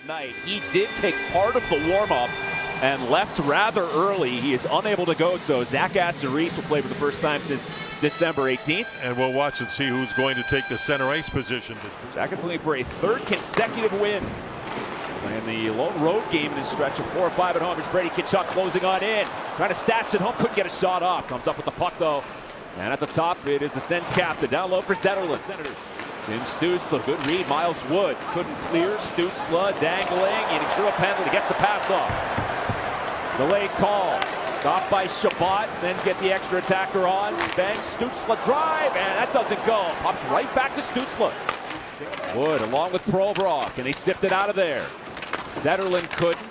Tonight, he did take part of the warm-up and left rather early. He is unable to go, so Zach Aston-Reese will play for the first time since December 18th. And we'll watch and see who's going to take the center ice position. Zach is looking for a third consecutive win. Playing the lone road game in this stretch of 4 or 5 at home. It's Brady Tkachuk closing on in. Trying to stash it home, couldn't get a shot off. Comes up with the puck though. And at the top, it is the Sens captain. Down low for Zetterlund. Senators. Tim Stützle, good read. Miles Wood couldn't clear. Stützle dangling, and he drew a penalty to get the pass off. Delayed call. Stopped by Shabbat. Sens get the extra attacker on. Bang, Stützle drive, and that doesn't go. Pops right back to Stützle. Wood along with Provorov, and they sipped it out of there. Zetterlund couldn't.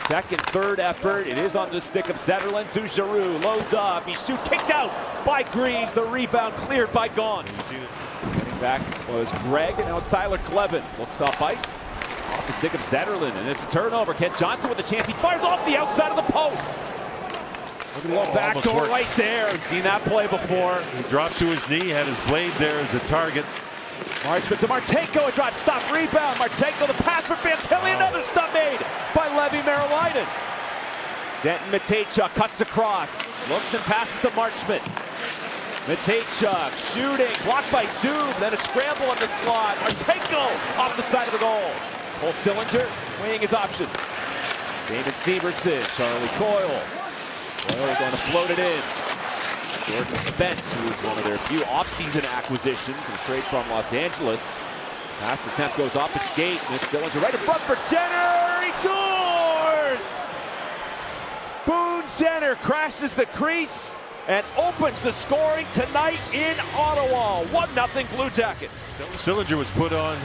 Second, third effort. It is on the stick of Zetterlund to Giroux. Loads up. He shoots. Kicked out by Greaves. The rebound cleared by Gaun. Getting back was Greg, and now it's Tyler Kleven. Looks off ice. Off the stick of Zetterlund, and it's a turnover. Kent Johnson with a chance. He fires off the outside of the post. Look at the little backdoor right there. We've seen that play before. He dropped to his knee, had his blade there as a target. Marchment to Marchenko, a drop, stop, rebound. Marchenko, the pass for Fantilli, another stop made by Levi Merilainen. Denton Matejchuk cuts across, looks and passes to Marchment. Matejchuk shooting, blocked by Zoom, then a scramble in the slot. Marchenko off the side of the goal. Cole Sillinger weighing his options. David Severson, Charlie Coyle. Coyle going to float it in. Jordan Spence, who is one of their few offseason acquisitions and trade from Los Angeles. Pass attempt goes off the skate, and it's Sillinger right in front for Jenner. He scores! Boone Jenner crashes the crease and opens the scoring tonight in Ottawa. 1-0 Blue Jackets. Sillinger was put on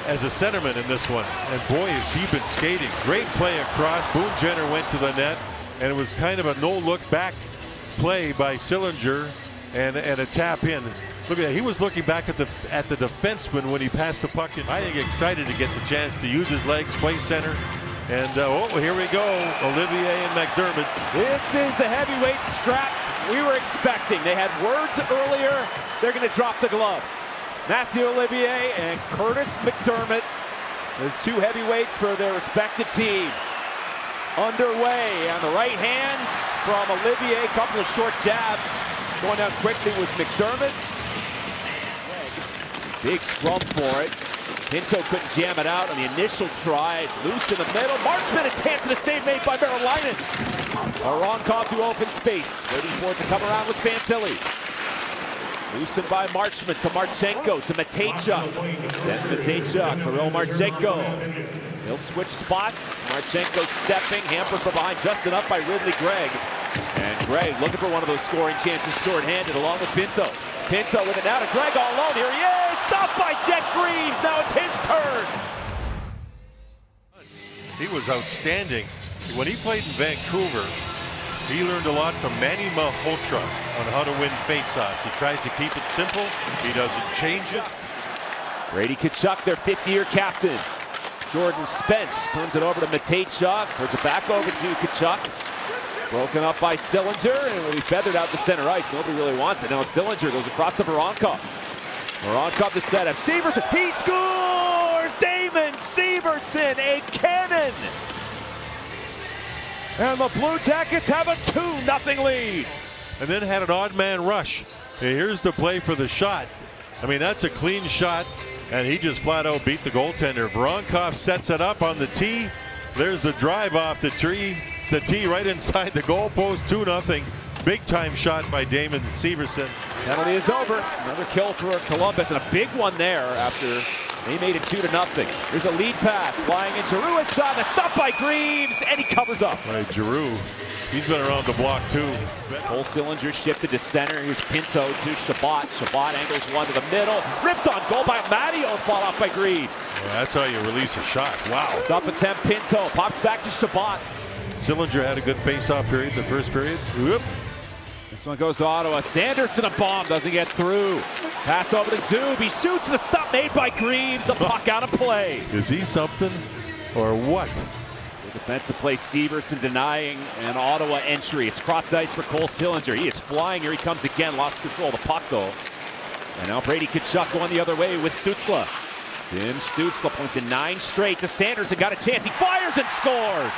as a centerman in this one, and boy, has he been skating. Great play across. Boone Jenner went to the net, and it was kind of a no-look back play by Sillinger and a tap in. Look at that. He was looking back at the defenseman when he passed the puck in. I think excited to get the chance to use his legs, play center. And here we go, Olivier and McDermott. This is the heavyweight scrap we were expecting. They had words earlier. They're going to drop the gloves. Matthew Olivier and Curtis McDermott, the two heavyweights for their respective teams. Underway on the right hands from Olivier, a couple of short jabs. Going down quickly was McDermott. Big scrum for it. Pinto couldn't jam it out on the initial try. Loose in the middle. Marchment, a chance and a save made by Merilainen. Voronkov to open space. Waiting for it to come around with Fantilli. Loosened by Marchment to Marchenko to Matejchuk. Then Matejchuk, Kirill Marchenko. He'll switch spots. Marchenko stepping, hampered from behind, just enough by Ridley Gregg. And Gregg looking for one of those scoring chances short-handed along with Pinto. Pinto with it now to Gregg all alone. Here he is, stopped by Jet Greaves. Now it's his turn. He was outstanding. When he played in Vancouver, he learned a lot from Manny Malhotra on how to win faceoffs. He tries to keep it simple. He doesn't change it. Brady Tkachuk, their fifth-year captain. Jordan Spence turns it over to Matejchuk. Turns it back over to Tkachuk. Broken up by Sillinger, and it will be feathered out to center ice. Nobody really wants it. Now it's Sillinger, goes across to Voronkov. Voronkov to set up. Severson, he scores! Damon Severson, a cannon! And the Blue Jackets have a 2-0 lead. And then had an odd man rush. Here's the play for the shot. I mean, that's a clean shot, and he just flat out beat the goaltender. Voronkov sets it up on the tee. There's the drive off the tee right inside the goalpost. 2-0. Big time shot by Damon Severson. Penalty is over. Another kill for Columbus, and a big one there after they made it 2-0. Here's a lead pass. Flying in Giroux, a shot that's stopped by Greaves, and he covers up. Right, Giroux. He's been around the block too. Cole Sillinger shifted to center. Here's Pinto to Shabbat. Shabbat angles one to the middle. Ripped on goal by Matteo and fall off by Greaves. Yeah, that's how you release a shot. Wow. Stop attempt, Pinto. Pops back to Shabbat. Sillinger had a good face-off period, the first period. Whoop. This one goes to Ottawa. Sanderson, a bomb, doesn't get through. Pass over to Zub. He shoots, and the stop made by Greaves. The puck out of play. Is he something or what? The defensive play, Severson denying an Ottawa entry. It's cross ice for Cole Sillinger. He is flying. Here he comes again. Lost control of the puck, though. And now Brady Tkachuk going the other way with Stützle. Tim Stützle points in 9 straight to Sanderson. Got a chance. He fires and scores.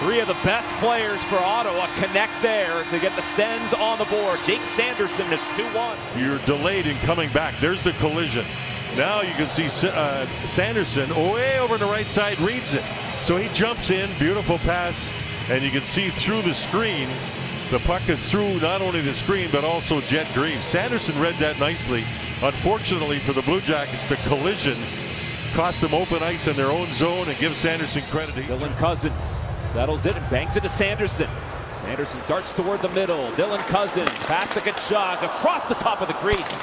3 of the best players for Ottawa connect there to get the Sens on the board. Jake Sanderson, it's 2-1. You're delayed in coming back. There's the collision. Now you can see Sanderson way over the right side reads it. So he jumps in, beautiful pass, and you can see through the screen. The puck is through not only the screen, but also Jet Greaves. Sanderson read that nicely. Unfortunately for the Blue Jackets, the collision cost them open ice in their own zone and gives Sanderson credit. Dylan Cousins settles it and banks it to Sanderson. Sanderson darts toward the middle. Dylan Cousins, past the Kachuk, across the top of the crease.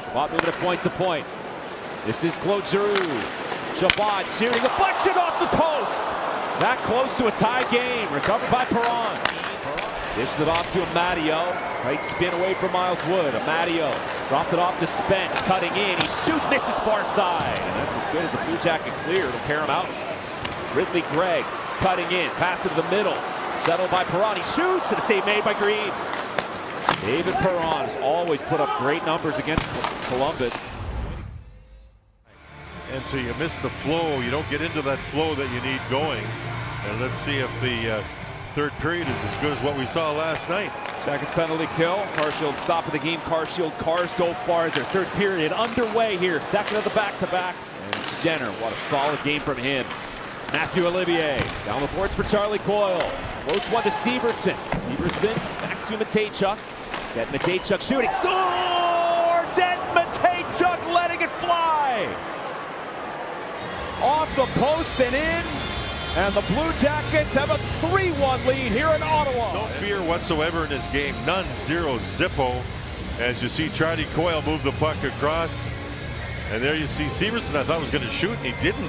Chabot moving it point to point. This is Claude Giroux. Chabot searing deflection off the post. That close to a tie game. Recovered by Perron. Dishes it off to Amadio. Tight spin away from Miles Wood. Amadio dropped it off to Spence. Cutting in. He shoots, misses far side. And that's as good as a Blue Jacket clear. It'll carry him out. Ridley Gregg cutting in. Pass to the middle. Settled by Perron. He shoots. And a save made by Greaves. David Perron has always put up great numbers against Columbus. And so you miss the flow. You don't get into that flow that you need going. And let's see if the third period is as good as what we saw last night. Jackets penalty kill. Carshield stop of the game. Carshield cars go farther. Third period underway here. Second of the back-to-back. And Jenner, what a solid game from him. Matthew Olivier down the boards for Charlie Coyle. Floats one to Severson. Severson back to Matejchuk. Get Matejchuk shooting. Score! Dead Matejchuk letting it fly. Off the post and in. And the Blue Jackets have a 3-1 lead here in Ottawa. No fear whatsoever in this game. None, 0, zippo. As you see Charlie Coyle move the puck across. And there you see Severson, I thought was going to shoot, and he didn't.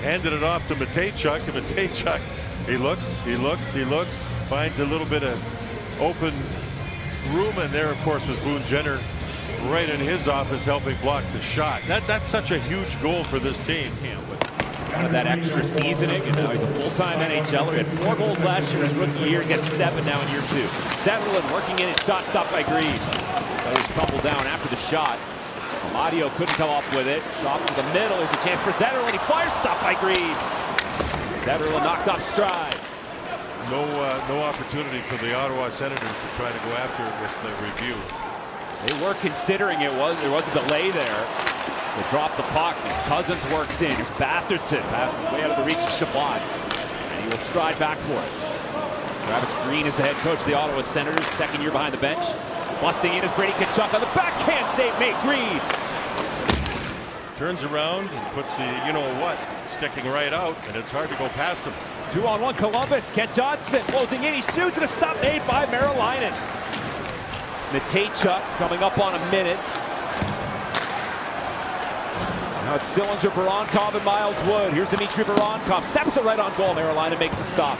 Handed it off to Matejchuk. And Matejchuk, he looks, finds a little bit of open room. And there, of course, was Boone Jenner right in his office helping block the shot. That's such a huge goal for this team. Wanted that extra seasoning, and now he's a full-time NHLer. He had 4 goals last year in his rookie year. He gets 7 now in year 2. Zetterlund working in, his shot stopped by Greaves. He was tumbled down after the shot. Amadio couldn't come up with it. Shot to the middle. There's a chance for Zetterlund. He fires, stopped by Greaves. Zetterlund knocked off stride. No opportunity for the Ottawa Senators to try to go after it with the review. They were considering it. There was a delay there. They drop the puck as Cousins works in. Here's Batherson. Passes way out of the reach of Chabot. And he will stride back for it. Travis Green is the head coach of the Ottawa Senators. Second year behind the bench. Busting in is Brady Tkachuk on the backhand save. Nate Greaves. Turns around and puts the you-know-what sticking right out. And it's hard to go past him. 2-on-1 Columbus. Kent Johnson closing in. He shoots and a stop made by Merrilainen. Matejchuk coming up on a minute. Now it's Sillinger, Voronkov, and Miles Wood. Here's Dmitry Voronkov. Steps it right on goal. Merrilainen makes the stop.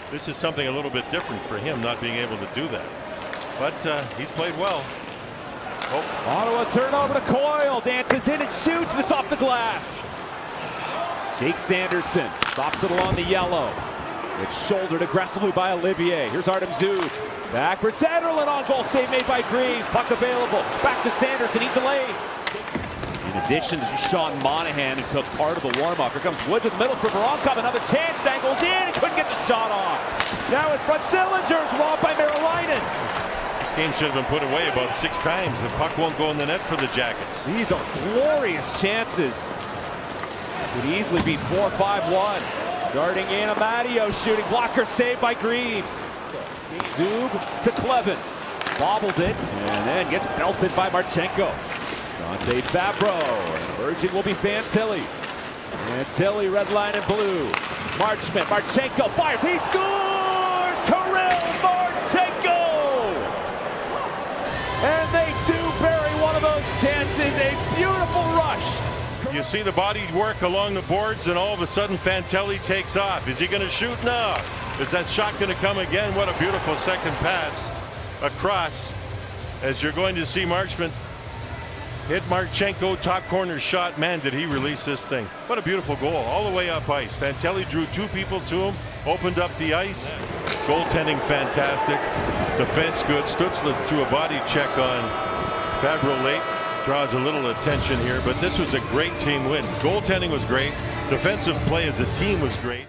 This is something a little bit different for him, not being able to do that. But he's played well. Oh. Ottawa turnover to Coyle. Dances in and shoots, and it's off the glass. Jake Sanderson stops it along the yellow. It's shouldered aggressively by Olivier. Here's Artem Zub. Back for Zetterlund on goal. Save made by Greaves. Puck available. Back to Sanderson. He delays. In addition to Sean Monahan, who took part of the warm-up. Here comes Wood to the middle for Voronkov. Another chance. Dangles in and couldn't get the shot off. Now in front, Sillinger's robbed by Merrilainen. This game should have been put away about 6 times. The puck won't go in the net for the Jackets. These are glorious chances. Could easily be 4-5-1. Darting in, Amadio shooting. Blocker saved by Greaves. Zub to Clevin. Bobbled it and then gets belted by Marchenko. Dante Fabro. And emerging will be Fantilli. Fantilli, red line and blue. Marchment. Marchenko fires. He scores! Kirill Marchenko! And they do bury one of those chances. A beautiful rush. You see the body work along the boards, and all of a sudden Fantilli takes off. Is he going to shoot? No. Is that shot going to come again? What a beautiful second pass across. As you're going to see Marchment hit Marchenko, top corner shot. Man, did he release this thing. What a beautiful goal, all the way up ice. Fantilli drew 2 people to him, opened up the ice. Goaltending fantastic. Defense good. Stützle threw a body check on Fabro late. draws a little attention here, but this was a great team win. Goaltending was great. Defensive play as a team was great.